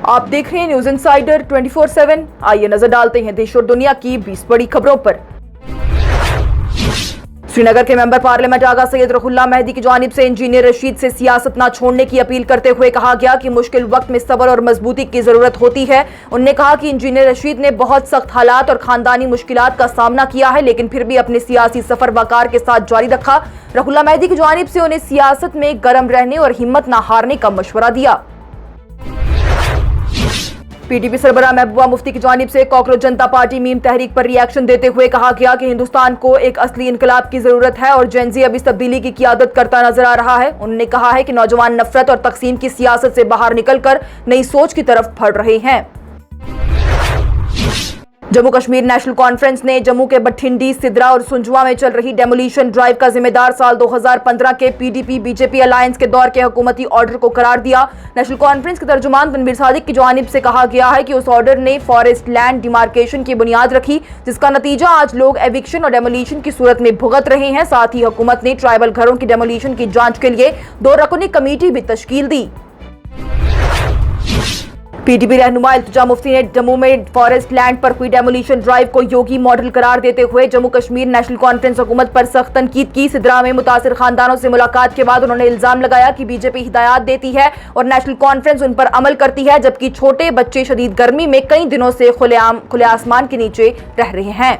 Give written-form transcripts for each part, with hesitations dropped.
आप देख रहे हैं न्यूज इंसाइडर 24/7। आइए नजर डालते हैं देश और दुनिया की 20 बड़ी खबरों पर। श्रीनगर के मेंबर पार्लियामेंट आगा सैयद रुहुल्लाह मेहदी की जानिब से इंजीनियर रशीद से सियासत न छोड़ने की अपील करते हुए कहा गया कि मुश्किल वक्त में सब्र और मजबूती की जरूरत होती है। उन्होंने कहा कि इंजीनियर रशीद ने बहुत सख्त हालात और खानदानी मुश्किलात का सामना किया है, लेकिन फिर भी अपने सियासी सफर वकार के साथ जारी रखा। रुहुल्लाह मेहदी की जानिब से उन्हें सियासत में गर्म रहने और हिम्मत न हारने का मशवरा दिया। पीडीपी सरबराह महबूबा मुफ्ती की जानिब से कॉकरोच जनता पार्टी मीम तहरीक पर रिएक्शन देते हुए कहा गया कि हिंदुस्तान को एक असली इनकलाब की जरूरत है और जेन ज़ी अब इस तब्दीली की क़ियादत करता नजर आ रहा है। उन्होंने कहा है कि नौजवान नफरत और तकसीम की सियासत से बाहर निकलकर नई सोच की तरफ बढ़ रहे हैं। जम्मू कश्मीर नेशनल कॉन्फ्रेंस ने जम्मू के बठिंडी, सिद्रा और सुंजवा में चल रही डेमोलिशन ड्राइव का जिम्मेदार साल 2015 के पीडीपी बीजेपी अलायंस के दौर के हुकूमती ऑर्डर को करार दिया। नेशनल कॉन्फ्रेंस के तर्जुमान तनवीर सादिक की जानिब से कहा गया है कि उस ऑर्डर ने फॉरेस्ट लैंड डिमार्केशन की बुनियाद रखी, जिसका नतीजा आज लोग एविक्शन और डेमोलिशन की सूरत में भुगत रहे हैं। साथ ही हुकूमत ने ट्राइबल घरों की डेमोलिशन की जांच के लिए 2 रुकनी कमेटी भी तश्कील दी। पीडीपी रहनुमा इल्तिजा मुफ्ती ने जम्मू में फॉरेस्ट लैंड पर हुई डेमोलिशन ड्राइव को योगी मॉडल करार देते हुए जम्मू कश्मीर नेशनल कॉन्फ्रेंस हुकूमत पर सख्त तनकीद की। सिद्रा में मुतासिर खानदानों से मुलाकात के बाद उन्होंने इल्जाम लगाया कि बीजेपी हिदायत देती है और नेशनल कॉन्फ्रेंस उन पर अमल करती है, जबकि छोटे बच्चे शदीद गर्मी में कई दिनों से खुले आसमान के नीचे रह रहे हैं।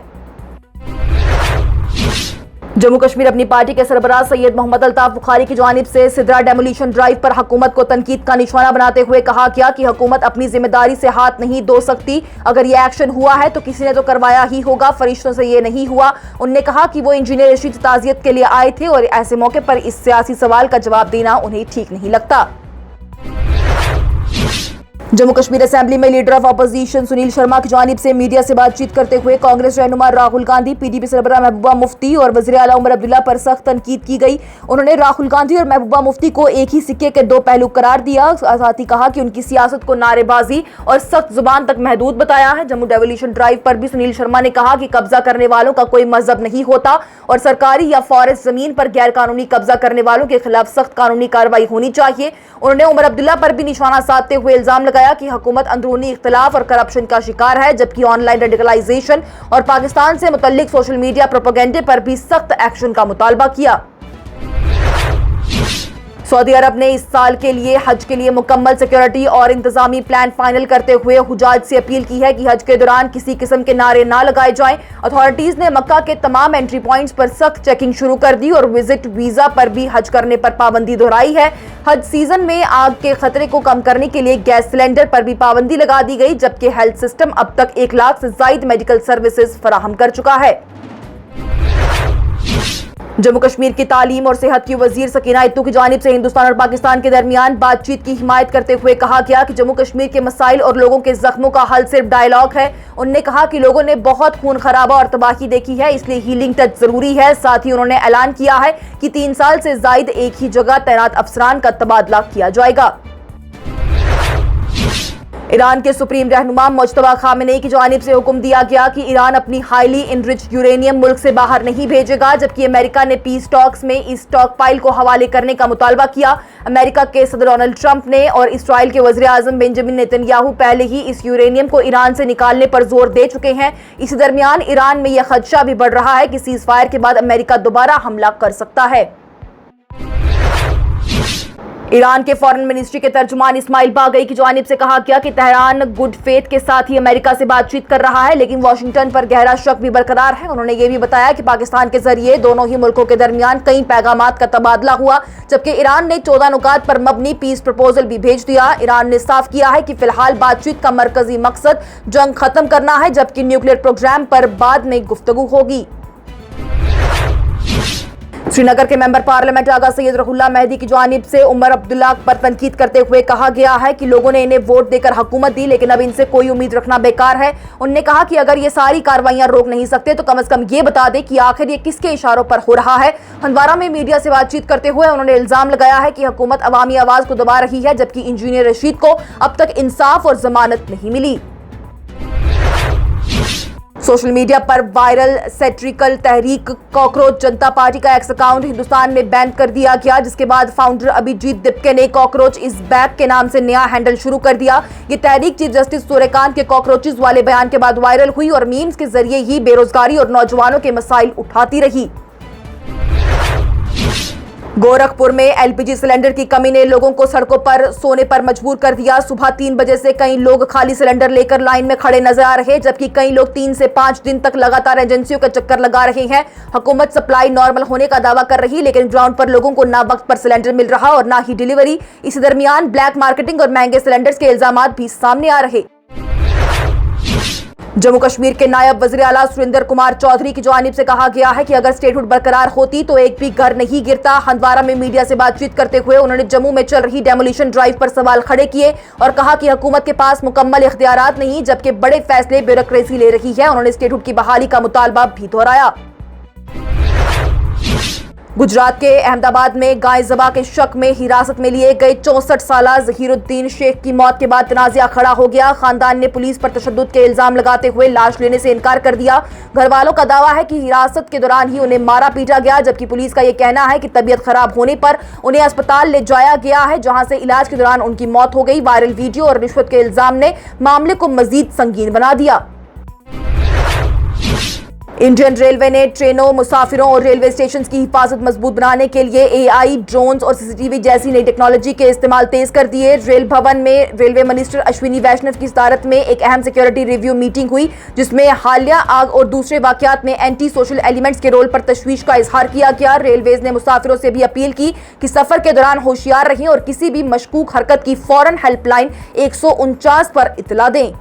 जम्मू कश्मीर अपनी पार्टी के सरबराह सैयद मोहम्मद अल्ताफ बुखारी की जानिब से सिद्रा डेमोलिशन ड्राइव पर हुकूमत को तनकीद का निशाना बनाते हुए कहा गया कि हुकूमत अपनी जिम्मेदारी से हाथ नहीं धो सकती। अगर ये एक्शन हुआ है तो किसी ने तो करवाया ही होगा, फरिश्तों से ये नहीं हुआ। उन्होंने कहा कि वो इंजीनियर रशीद ताजियत के लिए आए थे और ऐसे मौके पर इस सियासी सवाल का जवाब देना उन्हें ठीक नहीं लगता। जम्मू कश्मीर असेंबली में leader of opposition Sunil Sharma की जानिब से मीडिया से बातचीत करते हुए कांग्रेस रहनुमा राहुल गांधी, पीडीपी सरबराह महबूबा मुफ्ती और वज़ीर आला उमर अब्दुल्ला पर सख्त तनकीद की गई। उन्होंने राहुल गांधी और महबूबा मुफ्ती को एक ही सिक्के के 2 पहलू करार दिया। साथ ही कहा कि उनकी सियासत को नारेबाजी और सख्त जुबान तक महदूद बताया है। जम्मू डेमोलिशन ड्राइव पर भी सुनील शर्मा ने कहा कि कब्जा करने वालों का कोई मजहब नहीं होता और सरकारी या फॉरेस्ट जमीन पर गैर कानूनी कब्जा करने वालों के खिलाफ सख्त कानूनी कार्रवाई होनी चाहिए। उन्होंने उमर अब्दुल्ला पर भी निशाना साधते हुए इल्जाम लगाया कि हुकूमत अंदरूनी इख्तिलाफ और करप्शन का शिकार है, जबकि ऑनलाइन रेडिकलाइजेशन और पाकिस्तान से मुतल्लिक सोशल मीडिया प्रोपेगेंडे पर भी सख्त एक्शन का मुतालबा किया। सऊदी अरब ने इस साल के लिए हज के लिए मुकम्मल सिक्योरिटी और इंतजामी प्लान फाइनल करते हुए हुजाज से अपील की है कि हज के दौरान किसी किस्म के नारे ना लगाए जाएं। अथॉरिटीज ने मक्का के तमाम एंट्री पॉइंट्स पर सख्त चेकिंग शुरू कर दी और विजिट वीजा पर भी हज करने पर पाबंदी दोहराई है। हज सीजन में आग के खतरे को कम करने के लिए गैस सिलेंडर पर भी पाबंदी लगा दी गई, जबकि हेल्थ सिस्टम अब तक 1 लाख से ज्यादा मेडिकल सर्विसेज फराहम कर चुका है। जम्मू कश्मीर की तालीम और सेहत की वजीर सकीना इत्तू की जानिब से हिंदुस्तान और पाकिस्तान के दरमियान बातचीत की हिमायत करते हुए कहा गया कि जम्मू कश्मीर के मसाइल और लोगों के जख्मों का हल सिर्फ डायलॉग है। उन्होंने कहा कि लोगों ने बहुत खून खराबा और तबाही देखी है, इसलिए हीलिंग टच जरूरी है। साथ ही उन्होंने ऐलान किया है कि 3 साल से जायद एक ही जगह तैनात अफसरान का तबादला किया जाएगा। ईरान के सुप्रीम रहनुमा मुज्तबा खामेनेई की जानिब से हुक्म दिया गया कि ईरान अपनी हाईली इनरिच्ड यूरेनियम मुल्क से बाहर नहीं भेजेगा, जबकि अमेरिका ने पीस टॉक्स में इस स्टॉक पाइल को हवाले करने का मुतालबा किया। अमेरिका के सदर डोनाल्ड ट्रंप ने और इसराइल के वज़ीर आज़म बेंजामिन नेतन्याहू पहले ही इस यूरेनियम को ईरान से निकालने पर जोर दे चुके हैं। इसी दरमियान ईरान में यह खदशा भी बढ़ रहा है कि सीज फायर के बाद अमेरिका दोबारा हमला कर सकता है। ईरान के फॉरेन मिनिस्ट्री के तर्जुमान इस्माइल बागई की जानिब से कहा गया कि तेहरान गुड फेथ के साथ ही अमेरिका से बातचीत कर रहा है, लेकिन वाशिंगटन पर गहरा शक भी बरकरार है। उन्होंने ये भी बताया कि पाकिस्तान के जरिए दोनों ही मुल्कों के दरमियान कई पैगामात का तबादला हुआ, जबकि ईरान ने 14 नुकात पर मबनी पीस प्रपोजल भी भेज दिया। ईरान ने साफ किया है कि फिलहाल बातचीत का मरकजी मकसद जंग खत्म करना है, जबकि न्यूक्लियर प्रोग्राम पर बाद में गुफ्तगू होगी। श्रीनगर के मेंबर पार्लियामेंट आगा सैयद रुहुल्लाह मेहदी की जानिब से उमर अब्दुल्ला पर तनकीद करते हुए कहा गया है कि लोगों ने इन्हें वोट देकर हुकूमत दी, लेकिन अब इनसे कोई उम्मीद रखना बेकार है। उन्होंने कहा कि अगर ये सारी कार्रवाइयां रोक नहीं सकते तो कम से कम ये बता दे कि आखिर ये किसके इशारों पर हो रहा है। हंदवारा में मीडिया से बातचीत करते हुए उन्होंने इल्जाम लगाया है कि हुकूमत अवामी आवाज को दबा रही है, जबकि इंजीनियर रशीद को अब तक इंसाफ और जमानत नहीं मिली। सोशल मीडिया पर वायरल सैटिरिकल तहरीक कॉकरोच जनता पार्टी का एक्स अकाउंट हिंदुस्तान में बैन कर दिया गया, जिसके बाद फाउंडर अभिजीत दिपके ने कॉकरोच इज बैक के नाम से नया हैंडल शुरू कर दिया। ये तहरीक चीफ जस्टिस सूर्यकांत के कॉकरोचेस वाले बयान के बाद वायरल हुई और मीम्स के जरिए ही बेरोजगारी और नौजवानों के मसाइल उठाती रही। गोरखपुर में एलपीजी सिलेंडर की कमी ने लोगों को सड़कों पर सोने पर मजबूर कर दिया। सुबह 3 बजे से कई लोग खाली सिलेंडर लेकर लाइन में खड़े नजर आ रहे, जबकि कई लोग 3 से 5 दिन तक लगातार एजेंसियों का चक्कर लगा रहे हैं। हुकूमत सप्लाई नॉर्मल होने का दावा कर रही, लेकिन ग्राउंड पर लोगों को ना वक्त पर सिलेंडर मिल रहा और ना ही डिलीवरी। इसी दरमियान ब्लैक मार्केटिंग और महंगे सिलेंडर्स के इल्जाम भी सामने आ रहे। जम्मू कश्मीर के नायब वजीर आला सुरेंद्र कुमार चौधरी की जानिब से कहा गया है कि अगर स्टेटहुड बरकरार होती तो एक भी घर नहीं गिरता। हंदवारा में मीडिया से बातचीत करते हुए उन्होंने जम्मू में चल रही डेमोलिशन ड्राइव पर सवाल खड़े किए और कहा कि हुकूमत के पास मुकम्मल इख्तियारात नहीं, जबकि बड़े फैसले ब्यूरोक्रेसी ले रही है। उन्होंने स्टेटहुड की बहाली का मुतालबा भी दोहराया। गुजरात के अहमदाबाद में गाय ज़बा के शक में हिरासत में लिए गए 64 साला ज़हीरुद्दीन शेख की मौत के बाद तनाज़ा खड़ा हो गया। खानदान ने पुलिस पर तशद्दुद के इल्जाम लगाते हुए लाश लेने से इनकार कर दिया। घर वालों का दावा है कि हिरासत के दौरान ही उन्हें मारा पीटा गया, जबकि पुलिस का यह कहना है कि तबीयत खराब होने पर उन्हें अस्पताल ले जाया गया है, जहां से इलाज के दौरान उनकी मौत हो गई। वायरल वीडियो और रिश्वत के इल्जाम ने मामले को मजीद संगीन बना दिया। इंडियन रेलवे ने ट्रेनों, मुसाफिरों और रेलवे स्टेशन की हिफाजत मजबूत बनाने के लिए एआई, ड्रोन्स और सीसीटीवी जैसी नई टेक्नोलॉजी के इस्तेमाल तेज कर दिए। रेल भवन में रेलवे मिनिस्टर अश्विनी वैष्णव की सदारत में एक अहम सिक्योरिटी रिव्यू मीटिंग हुई, जिसमें हालिया आग और दूसरे वाकयात में एंटी सोशल एलिमेंट्स के रोल पर तशवीश का इजहार किया गया। रेलवेज ने मुसाफिरों से भी अपील की कि सफर के दौरान होशियार रहें और किसी भी मशकूक हरकत की फौरन हेल्पलाइन 149 पर इतला दें।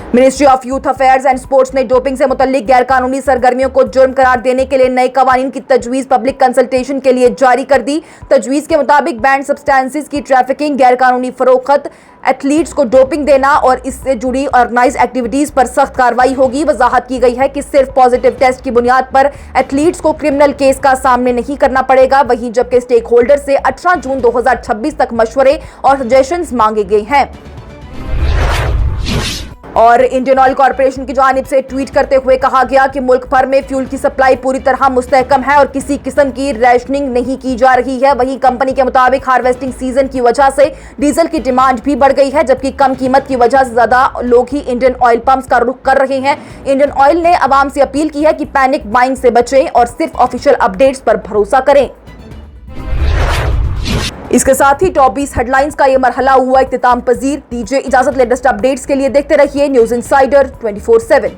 Ministry of youth affairs and sports ने डोपिंग से मुतल्लिक गैरकानूनी सरगर्मियों को जुर्म करार देने के लिए नए कवानीन की तजवीज पब्लिक कंसल्टेशन के लिए जारी कर दी। तजवीज के मुताबिक बैंड सब्सटेंसेस की ट्रैफिकिंग, गैरकानूनी फरोख्त, एथलीट्स को डोपिंग देना और इससे जुड़ी ऑर्गेनाइज एक्टिविटीज पर सख्त कार्रवाई होगी। वजाहत की गई है कि सिर्फ पॉजिटिव टेस्ट की बुनियाद पर एथलीट्स को क्रिमिनल केस का सामना नहीं करना पड़ेगा। वहीं जबकि स्टेक होल्डर से 18 जून 2026 तक मशवरे और सजेशंस मांगे गए हैं। और इंडियन ऑयल कॉर्पोरेशन की जानिब से ट्वीट करते हुए कहा गया कि मुल्क भर में फ्यूल की सप्लाई पूरी तरह मुस्तहकम है और किसी किस्म की रैशनिंग नहीं की जा रही है। वहीं कंपनी के मुताबिक हार्वेस्टिंग सीजन की वजह से डीजल की डिमांड भी बढ़ गई है, जबकि कम कीमत की वजह से ज्यादा लोग ही इंडियन ऑयल पंप्स का रुख कर रहे हैं। इंडियन ऑयल ने आवाम से अपील की है कि पैनिक बाइंग से बचें और सिर्फ ऑफिशियल अपडेट्स पर भरोसा करें। इसके साथ ही टॉप 20 हेडलाइंस का यह मरहला हुआ इख्तिताम पजीर। दीजिए इजाजत। लेटेस्ट अपडेट्स के लिए देखते रहिए न्यूज़ इनसाइडर 24/7।